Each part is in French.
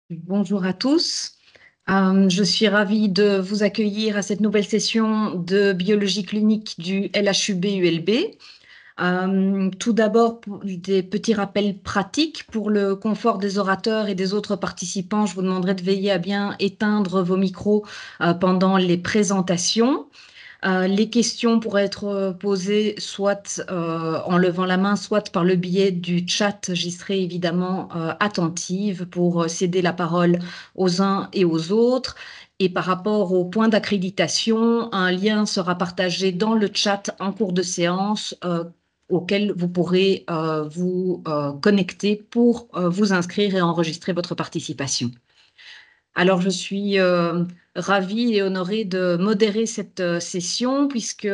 Bonjour à tous. Je suis ravie de vous accueillir à cette nouvelle session de biologie clinique du LHUB-ULB. Tout d'abord, pour des petits rappels pratiques pour le confort des orateurs et des autres participants. Je vous demanderai de veiller à bien éteindre vos micros pendant les présentations. Les questions pourraient être posées soit en levant la main, soit par le biais du chat. J'y serai évidemment attentive pour céder la parole aux uns et aux autres. Et par rapport au point d'accréditation, un lien sera partagé dans le chat en cours de séance auquel vous pourrez vous connecter pour vous inscrire et enregistrer votre participation. Alors, je suis ravie et honorée de modérer cette session puisque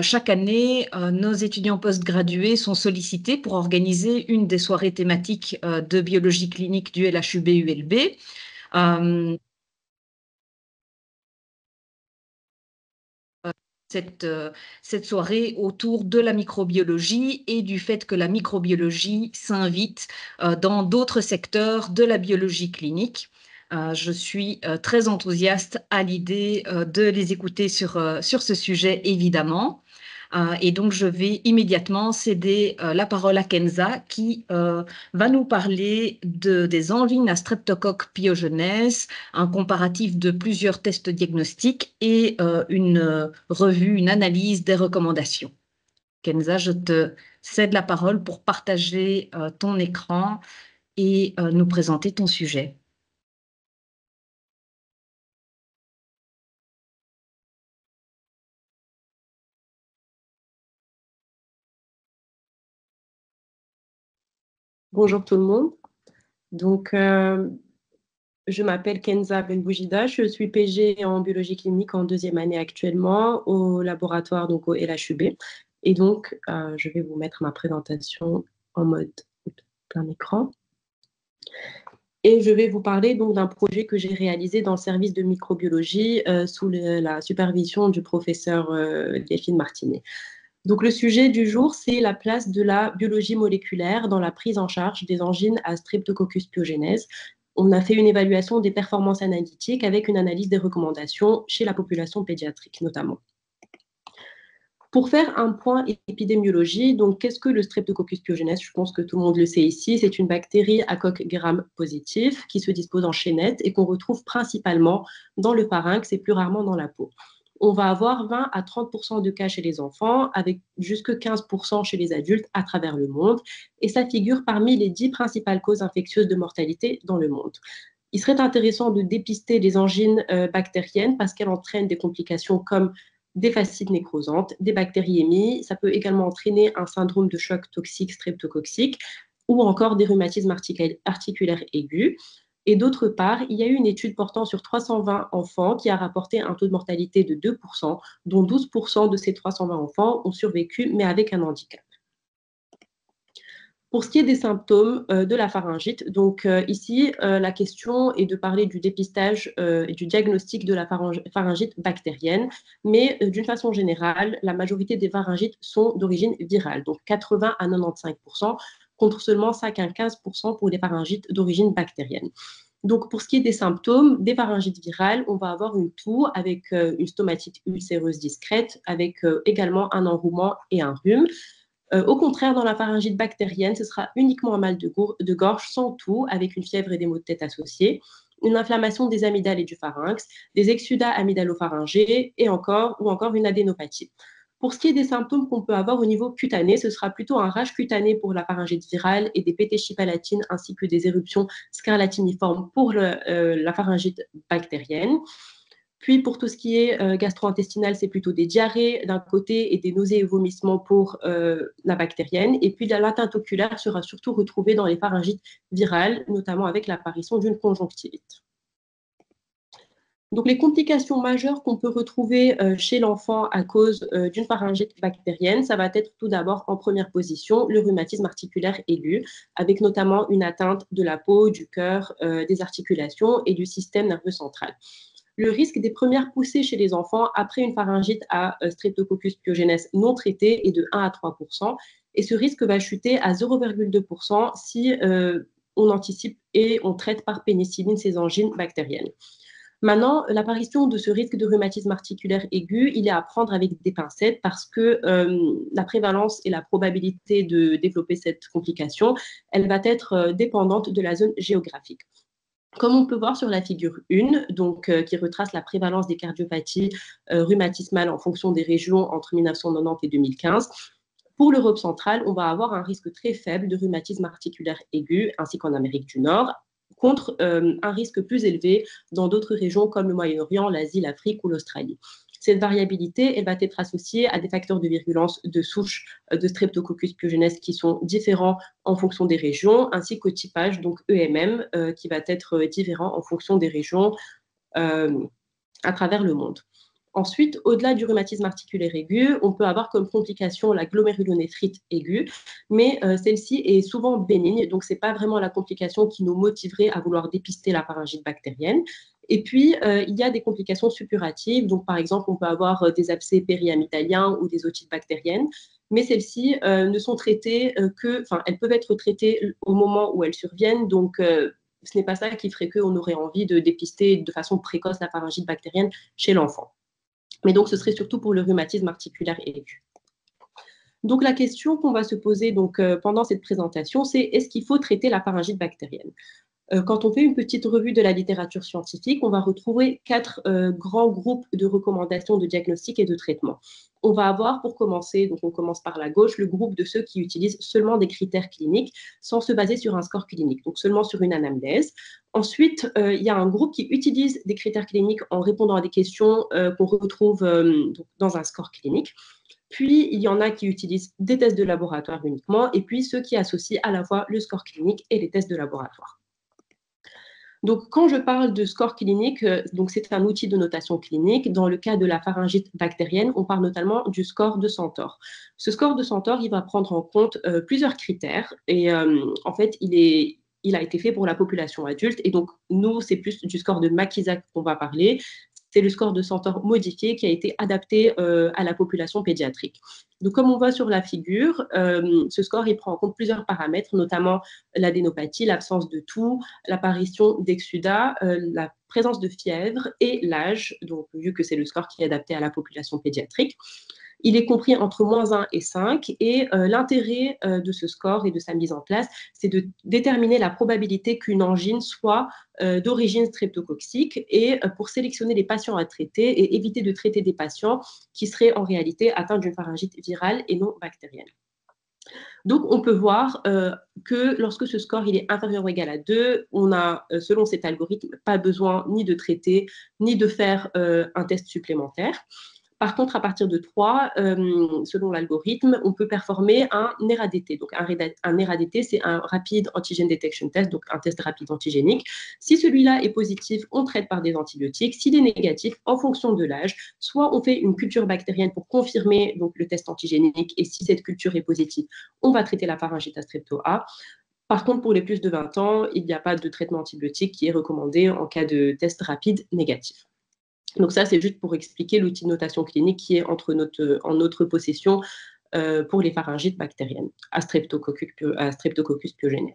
chaque année, nos étudiants postgradués sont sollicités pour organiser une des soirées thématiques de biologie clinique du LHUB-ULB. Euh, cette, cette soirée autour de la microbiologie et du fait que la microbiologie s'invite dans d'autres secteurs de la biologie clinique. Je suis très enthousiaste à l'idée de les écouter sur ce sujet, évidemment. Et donc, je vais immédiatement céder la parole à Kenza qui va nous parler des angines à streptocoque pyogenes, un comparatif de plusieurs tests diagnostiques et une revue, une analyse des recommandations. Kenza, je te cède la parole pour partager ton écran et nous présenter ton sujet. Bonjour tout le monde. Donc, je m'appelle Kenza Benboujida, je suis PG en biologie clinique en deuxième année actuellement au laboratoire, donc au LHUB. Et donc, je vais vous mettre ma présentation en mode plein écran. Et je vais vous parler donc d'un projet que j'ai réalisé dans le service de microbiologie sous la supervision du professeur Delphine Martinet. Donc, le sujet du jour, c'est la place de la biologie moléculaire dans la prise en charge des angines à Streptococcus pyogenes. On a fait une évaluation des performances analytiques avec une analyse des recommandations chez la population pédiatrique notamment. Pour faire un point épidémiologie, donc qu'est-ce que le Streptococcus pyogenes? Je pense que tout le monde le sait ici. C'est une bactérie à coque gram positif qui se dispose en chaînette et qu'on retrouve principalement dans le pharynx et plus rarement dans la peau. On va avoir 20 à 30% de cas chez les enfants, avec jusque 15% chez les adultes à travers le monde. Et ça figure parmi les 10 principales causes infectieuses de mortalité dans le monde. Il serait intéressant de dépister les angines bactériennes parce qu'elles entraînent des complications comme des fascites nécrosantes, des bactériémies. Ça peut également entraîner un syndrome de choc toxique streptococcique ou encore des rhumatismes articulaires aigus. Et d'autre part, il y a eu une étude portant sur 320 enfants qui a rapporté un taux de mortalité de 2%, dont 12% de ces 320 enfants ont survécu, mais avec un handicap. Pour ce qui est des symptômes de la pharyngite, donc ici, la question est de parler du dépistage et du diagnostic de la pharyngite bactérienne, mais d'une façon générale, la majorité des pharyngites sont d'origine virale, donc 80 à 95%, contre seulement 5 à 15% pour les pharyngites d'origine bactérienne. Donc, pour ce qui est des symptômes, des pharyngites virales, on va avoir une toux avec une stomatite ulcéreuse discrète, avec également un enrouement et un rhume. Au contraire, dans la pharyngite bactérienne, ce sera uniquement un mal de gorge sans toux, avec une fièvre et des maux de tête associés, une inflammation des amygdales et du pharynx, des exsudats amygdalo-pharyngés ou encore une adénopathie. Pour ce qui est des symptômes qu'on peut avoir au niveau cutané, ce sera plutôt un rash cutané pour la pharyngite virale et des pétéchies palatines ainsi que des éruptions scarlatiniformes pour la pharyngite bactérienne. Puis pour tout ce qui est gastro-intestinal, c'est plutôt des diarrhées d'un côté et des nausées et vomissements pour la bactérienne. Et puis l'atteinte oculaire sera surtout retrouvée dans les pharyngites virales, notamment avec l'apparition d'une conjonctivite. Donc les complications majeures qu'on peut retrouver chez l'enfant à cause d'une pharyngite bactérienne, ça va être tout d'abord en première position le rhumatisme articulaire aigu, avec notamment une atteinte de la peau, du cœur, des articulations et du système nerveux central. Le risque des premières poussées chez les enfants après une pharyngite à Streptococcus pyogenes non traitée est de 1 à 3%, et ce risque va chuter à 0,2% si on anticipe et on traite par pénicilline ces angines bactériennes. Maintenant, l'apparition de ce risque de rhumatisme articulaire aigu, il est à prendre avec des pincettes parce que la prévalence et la probabilité de développer cette complication, elle va être dépendante de la zone géographique. Comme on peut voir sur la figure 1, donc, qui retrace la prévalence des cardiopathies rhumatismales en fonction des régions entre 1990 et 2015, pour l'Europe centrale, on va avoir un risque très faible de rhumatisme articulaire aigu, ainsi qu'en Amérique du Nord, contre un risque plus élevé dans d'autres régions comme le Moyen-Orient, l'Asie, l'Afrique ou l'Australie. Cette variabilité, elle va être associée à des facteurs de virulence de souche de Streptococcus pyogenes qui sont différents en fonction des régions, ainsi qu'au typage, donc EMM, qui va être différent en fonction des régions à travers le monde. Ensuite, au-delà du rhumatisme articulaire aigu, on peut avoir comme complication la glomérulonéphrite aiguë, mais celle-ci est souvent bénigne, donc ce n'est pas vraiment la complication qui nous motiverait à vouloir dépister la pharyngite bactérienne. Et puis, il y a des complications suppuratives, donc par exemple, on peut avoir des abcès périamitaliens ou des otites bactériennes, mais celles-ci ne sont traitées elles peuvent être traitées au moment où elles surviennent, donc ce n'est pas ça qui ferait qu'on aurait envie de dépister de façon précoce la pharyngite bactérienne chez l'enfant. Mais donc, ce serait surtout pour le rhumatisme articulaire aigu. Donc, la question qu'on va se poser pendant cette présentation, c'est est-ce qu'il faut traiter la pharyngite bactérienne ? Quand on fait une petite revue de la littérature scientifique, on va retrouver 4 grands groupes de recommandations de diagnostic et de traitement. On va avoir, pour commencer, donc on commence par la gauche, le groupe de ceux qui utilisent seulement des critères cliniques sans se baser sur un score clinique, donc seulement sur une anamnèse. Ensuite, il y a un groupe qui utilise des critères cliniques en répondant à des questions qu'on retrouve dans un score clinique. Puis, il y en a qui utilisent des tests de laboratoire uniquement, et puis ceux qui associent à la fois le score clinique et les tests de laboratoire. Donc, quand je parle de score clinique, c'est un outil de notation clinique. Dans le cas de la pharyngite bactérienne, on parle notamment du score de Centaure. Ce score de Centaure, il va prendre en compte plusieurs critères et en fait, il a été fait pour la population adulte et donc nous, c'est plus du score de Makisak qu'on va parler. C'est le score de Centaure modifié qui a été adapté à la population pédiatrique. Donc, comme on voit sur la figure, ce score il prend en compte plusieurs paramètres, notamment l'adénopathie, l'absence de toux, l'apparition d'exsudat, la présence de fièvre et l'âge, donc vu que c'est le score qui est adapté à la population pédiatrique. Il est compris entre -1 et 5 et l'intérêt de ce score et de sa mise en place, c'est de déterminer la probabilité qu'une angine soit d'origine streptococcique et pour sélectionner les patients à traiter et éviter de traiter des patients qui seraient en réalité atteints d'une pharyngite virale et non bactérienne. Donc, on peut voir que lorsque ce score il est inférieur ou égal à 2, on a, selon cet algorithme, pas besoin ni de traiter, ni de faire un test supplémentaire. Par contre, à partir de 3, selon l'algorithme, on peut performer un RADT. Donc, un RADT, c'est un Rapid Antigen Detection Test, donc un test rapide antigénique. Si celui-là est positif, on traite par des antibiotiques. S'il est négatif, en fonction de l'âge, soit on fait une culture bactérienne pour confirmer donc, le test antigénique, et si cette culture est positive, on va traiter la pharyngite à strepto-A. Par contre, pour les plus de 20 ans, il n'y a pas de traitement antibiotique qui est recommandé en cas de test rapide négatif. Donc ça, c'est juste pour expliquer l'outil de notation clinique qui est en notre possession pour les pharyngites bactériennes à Streptococcus pyogenes.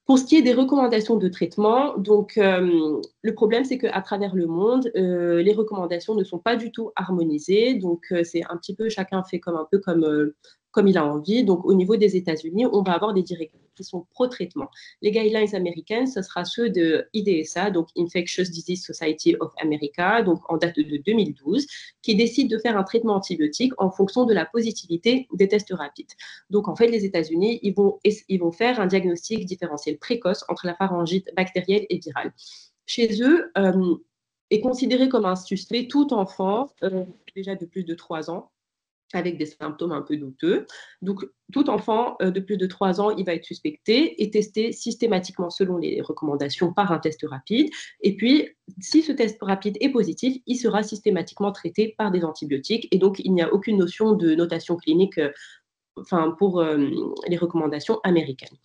Pour ce qui est des recommandations de traitement, donc le problème, c'est qu'à travers le monde, les recommandations ne sont pas du tout harmonisées. Donc, c'est un petit peu, chacun fait comme il a envie. Donc, au niveau des États-Unis, on va avoir des directives qui sont pro-traitement. Les guidelines américaines, ce sera ceux de IDSA, donc Infectious Disease Society of America, donc en date de 2012, qui décide de faire un traitement antibiotique en fonction de la positivité des tests rapides. Donc, en fait, les États-Unis, ils vont faire un diagnostic différentiel précoce entre la pharyngite bactérienne et virale. Chez eux, est considéré comme un suspect tout enfant, déjà de plus de 3 ans, avec des symptômes un peu douteux. Donc, tout enfant de plus de 3 ans, il va être suspecté et testé systématiquement selon les recommandations par un test rapide. Et puis, si ce test rapide est positif, il sera systématiquement traité par des antibiotiques. Et donc, il n'y a aucune notion de notation clinique pour les recommandations américaines.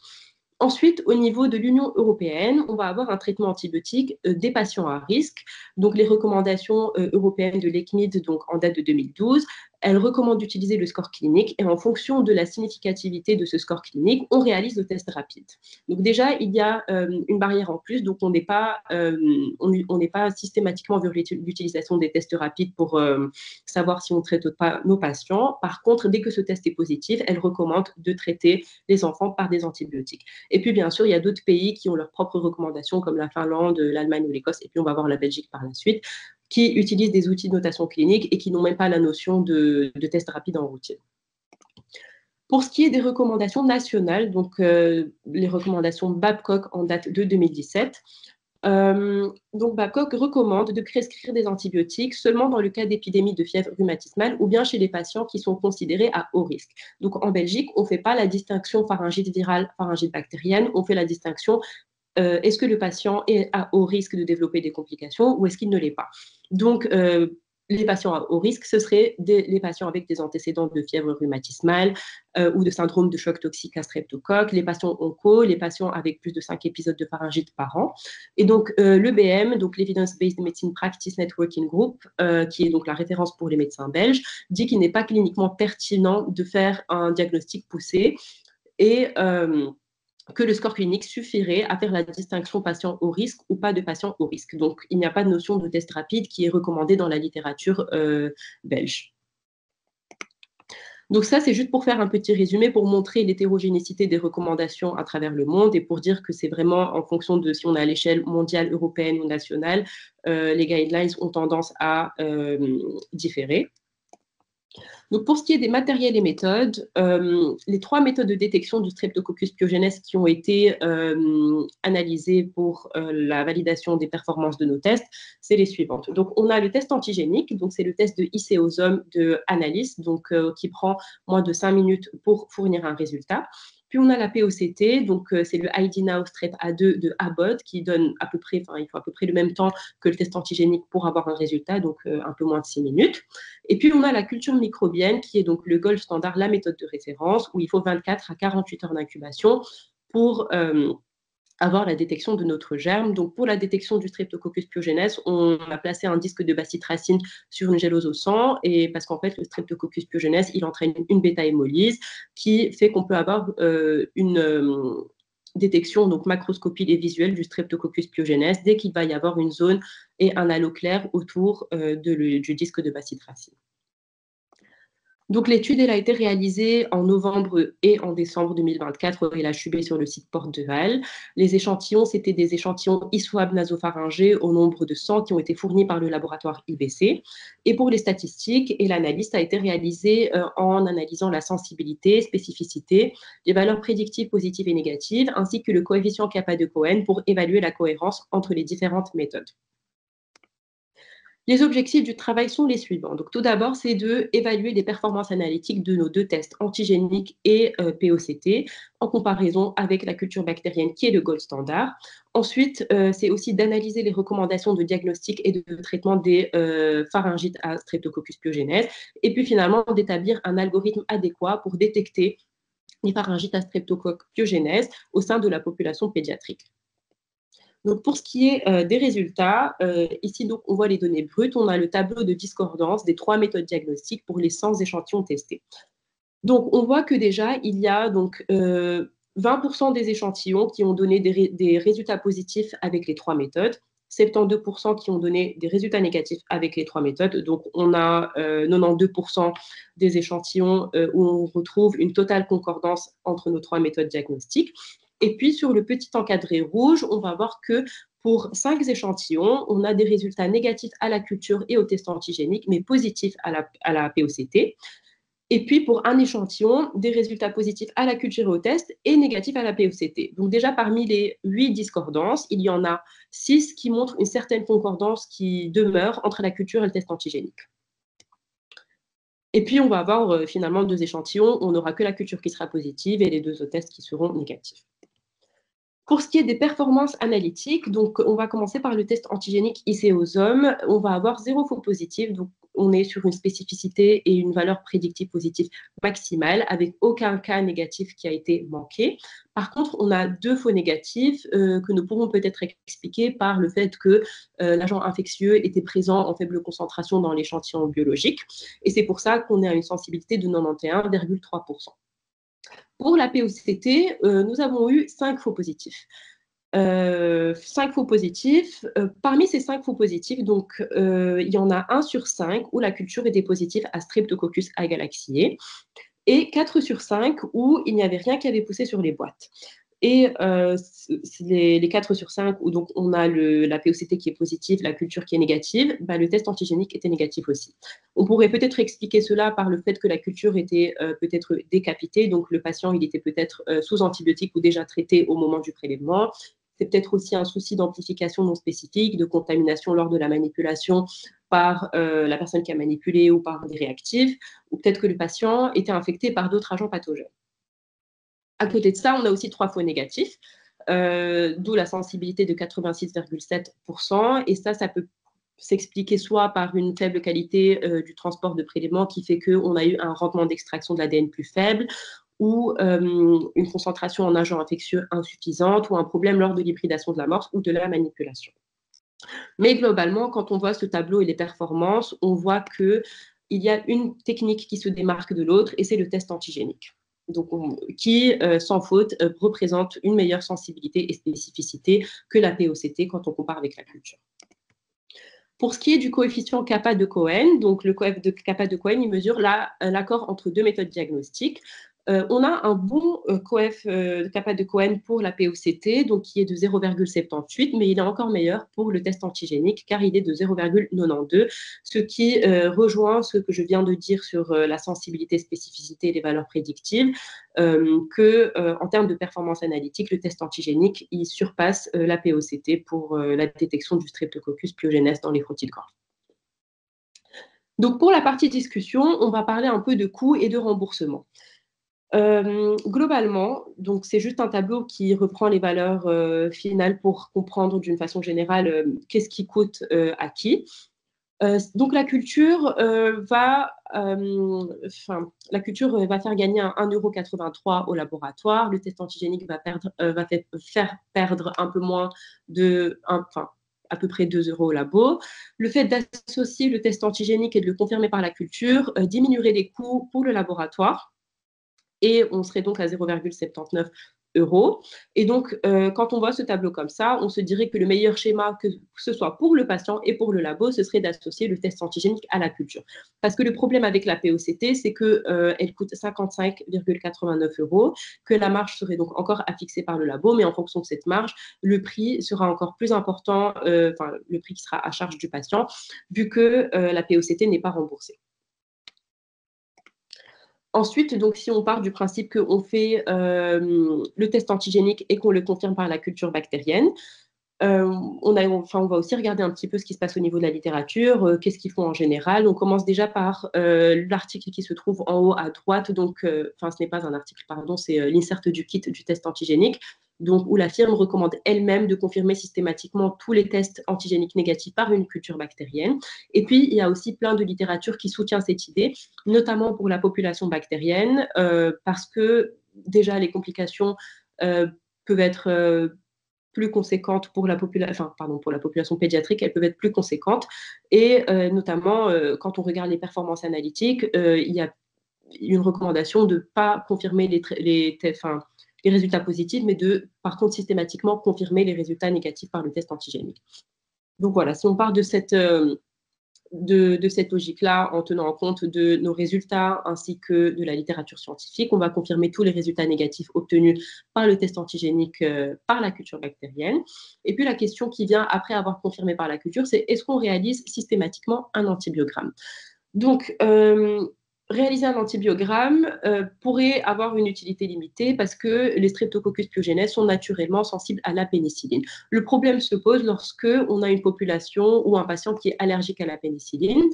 Ensuite, au niveau de l'Union européenne, on va avoir un traitement antibiotique des patients à risque. Donc, les recommandations européennes de l'ECMID, donc en date de 2012, Elle recommande d'utiliser le score clinique et en fonction de la significativité de ce score clinique, on réalise le test rapide. Donc déjà, il y a une barrière en plus, donc on n'est pas systématiquement vers l'utilisation des tests rapides pour savoir si on traite pas nos patients. Par contre, dès que ce test est positif, elle recommande de traiter les enfants par des antibiotiques. Et puis, bien sûr, il y a d'autres pays qui ont leurs propres recommandations, comme la Finlande, l'Allemagne ou l'Écosse, et puis on va voir la Belgique par la suite, qui utilisent des outils de notation clinique et qui n'ont même pas la notion de test rapide en routine. Pour ce qui est des recommandations nationales, donc les recommandations Babcock en date de 2017, donc Babcock recommande de prescrire des antibiotiques seulement dans le cas d'épidémie de fièvre rhumatismale ou bien chez les patients qui sont considérés à haut risque. Donc en Belgique, on ne fait pas la distinction pharyngite virale, pharyngite bactérienne, on fait la distinction est-ce que le patient est à haut risque de développer des complications ou est-ce qu'il ne l'est pas. Donc, les patients à haut risque, ce seraient les patients avec des antécédents de fièvre rhumatismale ou de syndrome de choc toxique à streptocoque, les patients onco, les patients avec plus de 5 épisodes de pharyngite par an. Et donc, l'EBM, donc l'Evidence-Based Medicine Practice Networking Group, qui est donc la référence pour les médecins belges, dit qu'il n'est pas cliniquement pertinent de faire un diagnostic poussé et que le score clinique suffirait à faire la distinction patient au risque ou pas de patient au risque. Donc, il n'y a pas de notion de test rapide qui est recommandée dans la littérature belge. Donc ça, c'est juste pour faire un petit résumé, pour montrer l'hétérogénéité des recommandations à travers le monde et pour dire que c'est vraiment en fonction de si on est à l'échelle mondiale, européenne ou nationale, les guidelines ont tendance à différer. Donc, pour ce qui est des matériels et méthodes, les 3 méthodes de détection du Streptococcus pyogenes qui ont été analysées pour la validation des performances de nos tests, c'est les suivantes. Donc, on a le test antigénique, donc c'est le test de ICOSOM de Analyse, donc qui prend moins de 5 minutes pour fournir un résultat. Puis on a la POCT, donc c'est le ID Now Strep A2 de Abbott qui donne à peu près, il faut à peu près le même temps que le test antigénique pour avoir un résultat, donc un peu moins de 6 minutes. Et puis on a la culture microbienne qui est donc le gold standard, la méthode de référence, où il faut 24 à 48 heures d'incubation pour avoir la détection de notre germe. Donc, pour la détection du Streptococcus pyogenes, on a placé un disque de bacitracine sur une gélose au sang, et parce qu'en fait, le Streptococcus pyogenes, il entraîne une bêta-hémolyse qui fait qu'on peut avoir une détection, donc macroscopie et visuelle du Streptococcus pyogenes dès qu'il va y avoir une zone et un halo clair autour du disque de bacitracine. Donc, l'étude elle a été réalisée en novembre et en décembre 2024 au LHUB sur le site Porte de Halle. Les échantillons, c'était des échantillons ISWAB nasopharyngés au nombre de 100 qui ont été fournis par le laboratoire IBC. Et pour les statistiques, et l'analyse a été réalisée en analysant la sensibilité, spécificité, les valeurs prédictives positives et négatives, ainsi que le coefficient kappa de Cohen pour évaluer la cohérence entre les différentes méthodes. Les objectifs du travail sont les suivants. Donc, tout d'abord, c'est d'évaluer les performances analytiques de nos 2 tests antigéniques et POCT en comparaison avec la culture bactérienne qui est le gold standard. Ensuite, c'est aussi d'analyser les recommandations de diagnostic et de traitement des pharyngites à Streptococcus pyogenes. Et puis finalement, d'établir un algorithme adéquat pour détecter les pharyngites à Streptococcus pyogenes au sein de la population pédiatrique. Donc, pour ce qui est des résultats, ici, donc, on voit les données brutes. On a le tableau de discordance des 3 méthodes diagnostiques pour les 100 échantillons testés. Donc, on voit que déjà, il y a donc, 20% des échantillons qui ont donné des résultats positifs avec les 3 méthodes, 72% qui ont donné des résultats négatifs avec les 3 méthodes. Donc, on a 92% des échantillons où on retrouve une totale concordance entre nos 3 méthodes diagnostiques. Et puis, sur le petit encadré rouge, on va voir que pour 5 échantillons, on a des résultats négatifs à la culture et au test antigénique, mais positifs à la POCT. Et puis, pour un échantillon, des résultats positifs à la culture et au test et négatifs à la POCT. Donc déjà, parmi les 8 discordances, il y en a 6 qui montrent une certaine concordance qui demeure entre la culture et le test antigénique. Et puis, on va avoir finalement 2 échantillons. On n'aura que la culture qui sera positive et les 2 autres tests qui seront négatifs. Pour ce qui est des performances analytiques, donc on va commencer par le test antigénique ICOSOM. On va avoir 0 faux positif, donc on est sur une spécificité et une valeur prédictive positive maximale, avec aucun cas négatif qui a été manqué. Par contre, on a 2 faux négatifs que nous pourrons peut-être expliquer par le fait que l'agent infectieux était présent en faible concentration dans l'échantillon biologique. Et c'est pour ça qu'on est à une sensibilité de 91,3%. Pour la POCT, nous avons eu 5 faux positifs. 5 faux positifs. Parmi ces 5 faux positifs, donc, il y en a 1 sur 5 où la culture était positive à Streptococcus agalaxiae et 4 sur 5 où il n'y avait rien qui avait poussé sur les boîtes. Et les 4 sur 5 où donc on a la POCT qui est positive, la culture qui est négative, bah, le test antigénique était négatif aussi. On pourrait peut-être expliquer cela par le fait que la culture était peut-être décapitée, donc le patient il était peut-être sous antibiotiques ou déjà traité au moment du prélèvement. C'est peut-être aussi un souci d'amplification non spécifique, de contamination lors de la manipulation par la personne qui a manipulé ou par des réactifs, ou peut-être que le patient était infecté par d'autres agents pathogènes. À côté de ça, on a aussi 3 faux négatifs, d'où la sensibilité de 86,7%. Et ça peut s'expliquer soit par une faible qualité du transport de prélèvement qui fait qu'on a eu un rendement d'extraction de l'ADN plus faible, ou une concentration en agent infectieux insuffisante, ou un problème lors de l'hybridation de l'amorce ou de la manipulation. Mais globalement, quand on voit ce tableau et les performances, on voit qu'il y a une technique qui se démarque de l'autre, et c'est le test antigénique. Donc, qui, sans faute, représente une meilleure sensibilité et spécificité que la POCT quand on compare avec la culture. Pour ce qui est du coefficient kappa de Cohen, donc le coefficient de kappa de Cohen, il mesure l'accord entre 2 méthodes diagnostiques. On a un bon coefficient de kappa de Cohen pour la POCT, donc qui est de 0,78, mais il est encore meilleur pour le test antigénique, car il est de 0,92, ce qui rejoint ce que je viens de dire sur la sensibilité, spécificité et les valeurs prédictives, en termes de performance analytique, le test antigénique, il surpasse la POCT pour la détection du Streptococcus pyogenes dans les frottis de gorge. Donc, pour la partie discussion, on va parler un peu de coûts et de remboursement. Globalement, donc c'est juste un tableau qui reprend les valeurs finales pour comprendre d'une façon générale qu'est-ce qui coûte à qui. Donc la culture va faire gagner 1,83 € au laboratoire. Le test antigénique va faire perdre un peu moins à peu près 2 € au labo. Le fait d'associer le test antigénique et de le confirmer par la culture diminuerait les coûts pour le laboratoire. Et on serait donc à 0,79 €. Et donc, quand on voit ce tableau comme ça, on se dirait que le meilleur schéma, que ce soit pour le patient et pour le labo, ce serait d'associer le test antigénique à la culture. Parce que le problème avec la POCT, c'est qu'elle coûte 55,89 €, que la marge serait donc encore à fixer par le labo, mais en fonction de cette marge, le prix sera encore plus important, le prix qui sera à charge du patient, vu que la POCT n'est pas remboursée. Ensuite, donc, si on part du principe qu'on fait le test antigénique et qu'on le confirme par la culture bactérienne, on va aussi regarder un petit peu ce qui se passe au niveau de la littérature, qu'est-ce qu'ils font en général. On commence déjà par l'article qui se trouve en haut à droite, donc, ce n'est pas un article, pardon, c'est l'insert du kit du test antigénique, donc, où la firme recommande elle-même de confirmer systématiquement tous les tests antigéniques négatifs par une culture bactérienne. Et puis, il y a aussi plein de littérature qui soutient cette idée, notamment pour la population bactérienne, parce que déjà, les complications peuvent être plus conséquentes pour la population pédiatrique, elles peuvent être plus conséquentes. Et notamment, quand on regarde les performances analytiques, il y a une recommandation de ne pas confirmer les résultats positifs, mais de, par contre, systématiquement confirmer les résultats négatifs par le test antigénique. Donc voilà, si on part de cette logique-là, en tenant en compte de nos résultats ainsi que de la littérature scientifique, on va confirmer tous les résultats négatifs obtenus par le test antigénique par la culture bactérienne. Et puis la question qui vient après avoir confirmé par la culture, c'est est-ce qu'on réalise systématiquement un antibiogramme? Donc, réaliser un antibiogramme pourrait avoir une utilité limitée parce que les Streptococcus pyogenes sont naturellement sensibles à la pénicilline. Le problème se pose lorsque on a une population ou un patient qui est allergique à la pénicilline.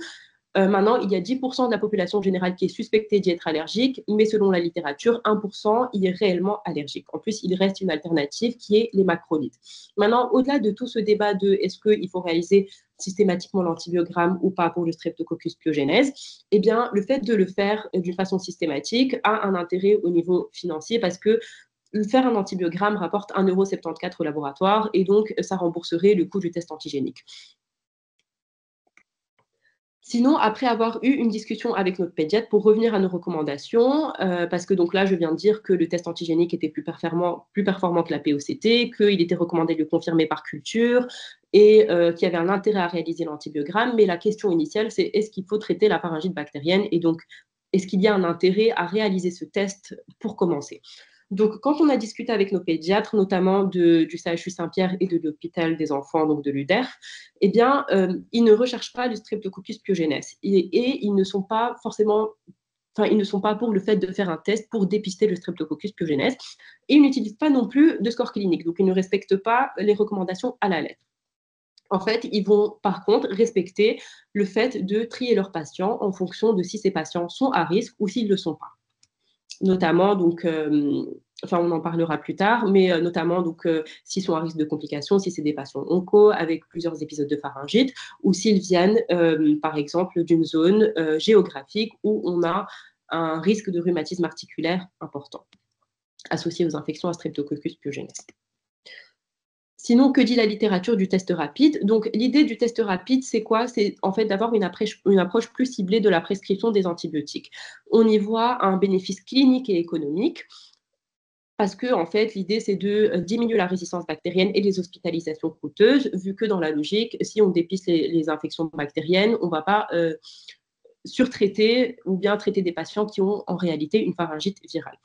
Maintenant, il y a 10% de la population générale qui est suspectée d'y être allergique, mais selon la littérature, 1% y est réellement allergique. En plus, il reste une alternative qui est les macrolides. Maintenant, au-delà de tout ce débat de est-ce qu'il faut réaliser systématiquement l'antibiogramme ou pas pour le Streptococcus pyogenes, eh bien, le fait de le faire d'une façon systématique a un intérêt au niveau financier parce que faire un antibiogramme rapporte 1,74 € au laboratoire et donc ça rembourserait le coût du test antigénique. Sinon, après avoir eu une discussion avec notre pédiatre pour revenir à nos recommandations, parce que donc là, je viens de dire que le test antigénique était plus performant que la POCT, qu'il était recommandé de le confirmer par culture et qu'il y avait un intérêt à réaliser l'antibiogramme. Mais la question initiale, c'est est-ce qu'il faut traiter la pharyngite bactérienne et donc est-ce qu'il y a un intérêt à réaliser ce test pour commencer? Donc, quand on a discuté avec nos pédiatres, notamment du CHU Saint-Pierre et de l'hôpital des enfants, donc de l'UDERF, eh bien, ils ne recherchent pas le Streptococcus pyogenes et ils ne sont pas forcément, enfin, ils ne sont pas pour le fait de faire un test pour dépister le Streptococcus pyogenes et ils n'utilisent pas non plus de score clinique, donc ils ne respectent pas les recommandations à la lettre. En fait, ils vont par contre respecter le fait de trier leurs patients en fonction de si ces patients sont à risque ou s'ils ne le sont pas. Notamment, donc, enfin, on en parlera plus tard, mais notamment, donc, s'ils sont à risque de complications, si c'est des patients onco avec plusieurs épisodes de pharyngite, ou s'ils viennent, par exemple, d'une zone géographique où on a un risque de rhumatisme articulaire important, associé aux infections à Streptococcus pyogenes. Sinon, que dit la littérature du test rapide? Donc, l'idée du test rapide, c'est quoi? C'est en fait d'avoir une approche plus ciblée de la prescription des antibiotiques. On y voit un bénéfice clinique et économique parce que, en fait, l'idée, c'est de diminuer la résistance bactérienne et les hospitalisations coûteuses, vu que dans la logique, si on dépiste les infections bactériennes, on ne va pas surtraiter ou bien traiter des patients qui ont en réalité une pharyngite virale.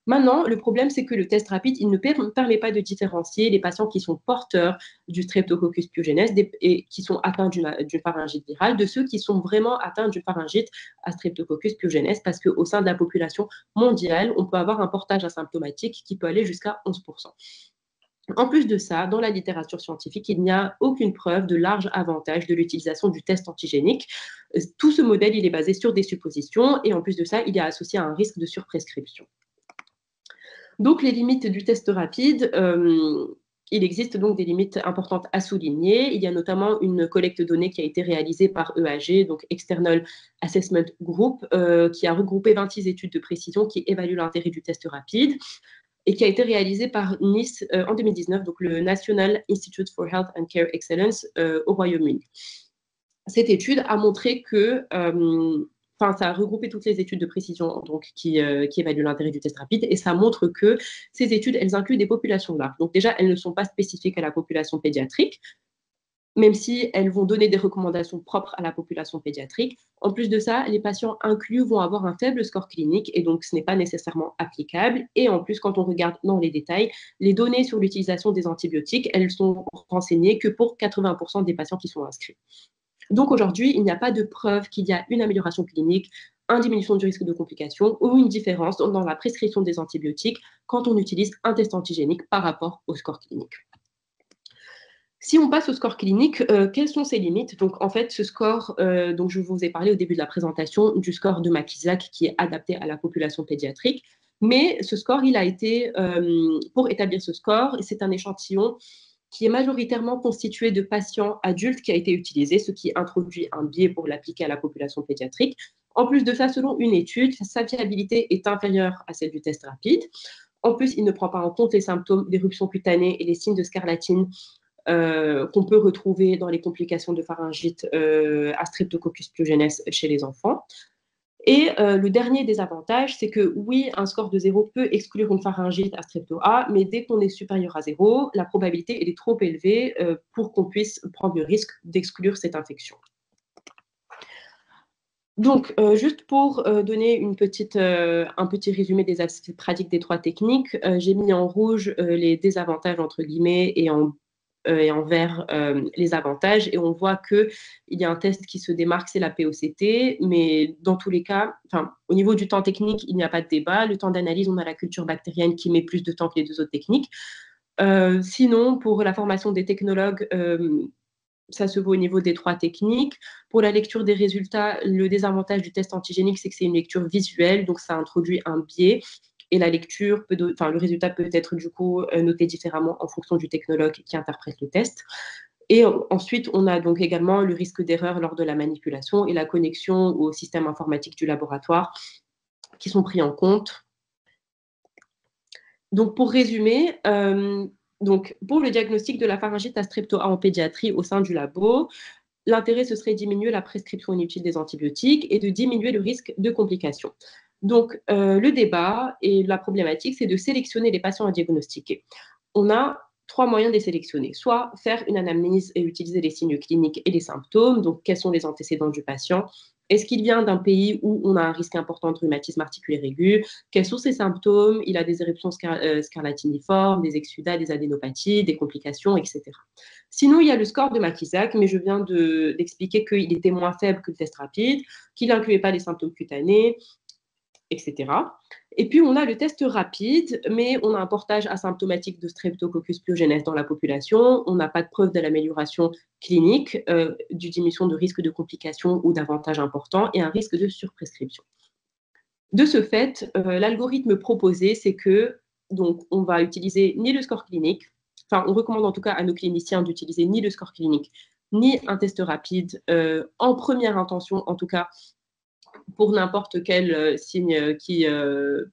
Maintenant, le problème, c'est que le test rapide, il ne permet pas de différencier les patients qui sont porteurs du Streptococcus pyogenes et qui sont atteints d'une pharyngite virale de ceux qui sont vraiment atteints d'une pharyngite à Streptococcus pyogenes parce qu'au sein de la population mondiale, on peut avoir un portage asymptomatique qui peut aller jusqu'à 11%. En plus de ça, dans la littérature scientifique, il n'y a aucune preuve de large avantage de l'utilisation du test antigénique. Tout ce modèle, il est basé sur des suppositions et en plus de ça, il est associé à un risque de surprescription. Donc, les limites du test rapide, il existe donc des limites importantes à souligner. Il y a notamment une collecte de données qui a été réalisée par EAG, donc External Assessment Group, qui a regroupé 26 études de précision qui évaluent l'intérêt du test rapide et qui a été réalisée par NICE en 2019, donc le National Institute for Health and Care Excellence au Royaume-Uni. Cette étude a montré que ça a regroupé toutes les études de précision donc, qui évaluent l'intérêt du test rapide et ça montre que ces études, elles incluent des populations larges. Donc déjà, elles ne sont pas spécifiques à la population pédiatrique, même si elles vont donner des recommandations propres à la population pédiatrique. En plus de ça, les patients inclus vont avoir un faible score clinique et donc ce n'est pas nécessairement applicable. Et en plus, quand on regarde dans les détails, les données sur l'utilisation des antibiotiques, elles sont renseignées que pour 80% des patients qui sont inscrits. Donc aujourd'hui, il n'y a pas de preuve qu'il y a une amélioration clinique, une diminution du risque de complications ou une différence dans la prescription des antibiotiques quand on utilise un test antigénique par rapport au score clinique. Si on passe au score clinique, quelles sont ses limites? Donc, en fait, ce score, dont je vous ai parlé au début de la présentation, du score de Makisak qui est adapté à la population pédiatrique. Mais ce score, il a été, pour établir ce score, c'est un échantillon qui est majoritairement constitué de patients adultes qui a été utilisé, ce qui introduit un biais pour l'appliquer à la population pédiatrique. En plus de ça, selon une étude, sa fiabilité est inférieure à celle du test rapide. En plus, il ne prend pas en compte les symptômes d'éruption cutanée et les signes de scarlatine qu'on peut retrouver dans les complications de pharyngite à Streptococcus pyogenes chez les enfants. Et le dernier des avantages, c'est que oui, un score de 0 peut exclure une pharyngite à strepto-A, mais dès qu'on est supérieur à 0, la probabilité est trop élevée pour qu'on puisse prendre le risque d'exclure cette infection. Donc, juste pour donner un petit résumé des aspects pratiques des trois techniques, j'ai mis en rouge les désavantages, entre guillemets, et en vert les avantages. Et on voit qu'il y a un test qui se démarque, c'est la POCT, mais dans tous les cas, au niveau du temps technique, il n'y a pas de débat. Le temps d'analyse, on a la culture bactérienne qui met plus de temps que les deux autres techniques. Sinon, pour la formation des technologues, ça se voit au niveau des 3 techniques. Pour la lecture des résultats, le désavantage du test antigénique, c'est que c'est une lecture visuelle, donc ça introduit un biais. Et la lecture, le résultat peut être du coup noté différemment en fonction du technologue qui interprète le test. Et ensuite, on a donc également le risque d'erreur lors de la manipulation et la connexion au système informatique du laboratoire qui sont pris en compte. Donc, pour résumer, donc, pour le diagnostic de la pharyngite à strepto A en pédiatrie au sein du labo, l'intérêt, ce serait de diminuer la prescription inutile des antibiotiques et de diminuer le risque de complications. Donc, le débat et la problématique, c'est de sélectionner les patients à diagnostiquer. On a 3 moyens de les sélectionner. Soit faire une anamnèse et utiliser les signes cliniques et les symptômes, donc quels sont les antécédents du patient, est-ce qu'il vient d'un pays où on a un risque important de rhumatisme articulaire aigu? Quels sont ses symptômes? Il a des éruptions scarlatiniformes, des exsudats, des adénopathies, des complications, etc. Sinon, il y a le score de Makisak, mais je viens d'expliquer qu'il était moins faible que le test rapide, qu'il n'incluait pas les symptômes cutanés, etc. Et puis, on a le test rapide, mais on a un portage asymptomatique de Streptococcus pyogenes dans la population. On n'a pas de preuve de l'amélioration clinique, du diminution de risque de complications ou d'avantages importants et un risque de surprescription. De ce fait, l'algorithme proposé, c'est que donc, on va utiliser ni le score clinique, enfin, on recommande en tout cas à nos cliniciens d'utiliser ni le score clinique, ni un test rapide, en première intention, en tout cas, pour n'importe quel signe qui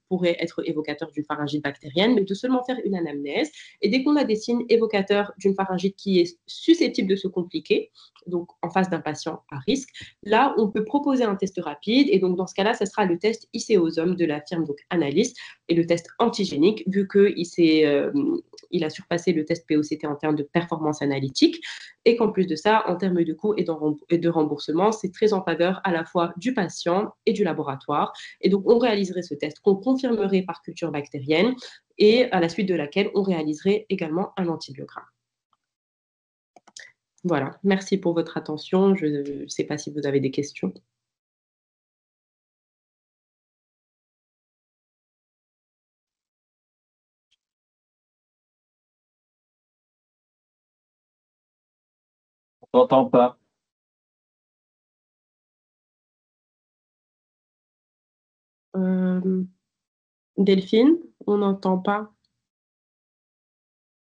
pourrait être évocateur d'une pharyngite bactérienne, mais de seulement faire une anamnèse. Et dès qu'on a des signes évocateurs d'une pharyngite qui est susceptible de se compliquer, donc en face d'un patient à risque, là, on peut proposer un test rapide. Et donc, dans ce cas-là, ce sera le test ICOSOM de la firme donc, Analyst et le test antigénique, vu qu'il a surpassé le test POCT en termes de performance analytique. Et qu'en plus de ça, en termes de coûts et de remboursement, c'est très en faveur à la fois du patient et du laboratoire. Et donc, on réaliserait ce test qu'on confirmerait par culture bactérienne et à la suite de laquelle on réaliserait également un antibiogramme. Voilà, merci pour votre attention. Je ne sais pas si vous avez des questions. On t'entend pas. Delphine, on n'entend pas.